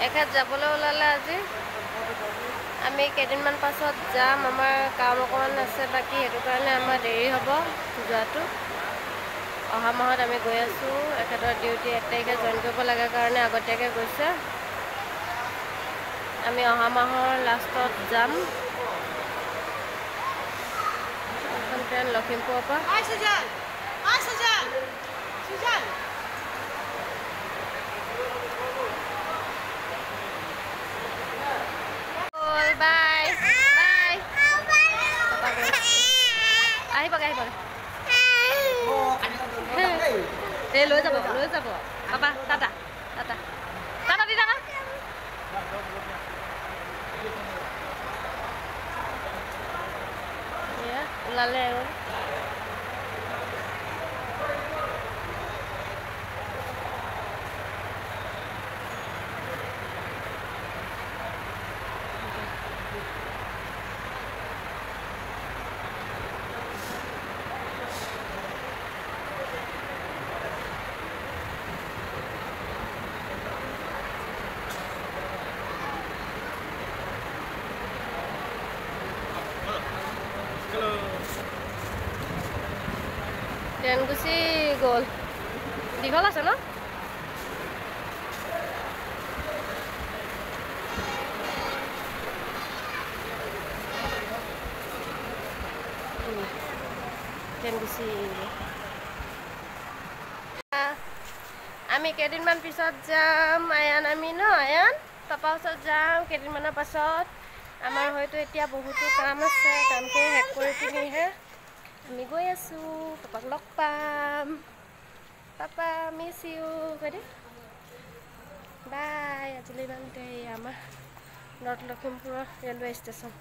এখাত যাবলৈ ওলালে আজি আমি কেইদিনমান পাছত যাম আমাৰ কাম অকণমান আছে বাকী সেইটো কাৰণে আমাৰ দেৰি হ'ব যোৱাটো অহা মাহত আমি গৈ আছোঁ এখেতৰ ডিউটি 1 তাৰিখে জইন কৰিব লাগে কাৰণে আগতীয়াকৈ গৈছে আমি অহা মাহৰ লাষ্টত যাম এখন ট্ৰেইন লখিমপুৰৰ পৰা বাই বাই আহিবগৈ এই লৈ যাব পাপা টাটা টাটা টাটা দি টাটা ওলালে আৰু ট্ৰেইন গুচি গ'ল দীঘল আছে ন ট্ৰেইন গুচি আমি কেইদিনমান পিছত যাম আয়ান আমি ন আয়ান পাপাৰ ওচৰত যাম কেইদিনমানৰ পাছত আমাৰ হয়তো এতিয়া বহুতো কাম আছে কামখিনি শেষ কৰি পিনিহে আমি গৈ আছোঁ পাপাক লগ পাম পাপা মিছ ইউ কৈ দে বাই আজিলৈ ইমানতে আমাৰ নৰ্থ লখিমপুৰৰ ৰেলৱে ষ্টেচন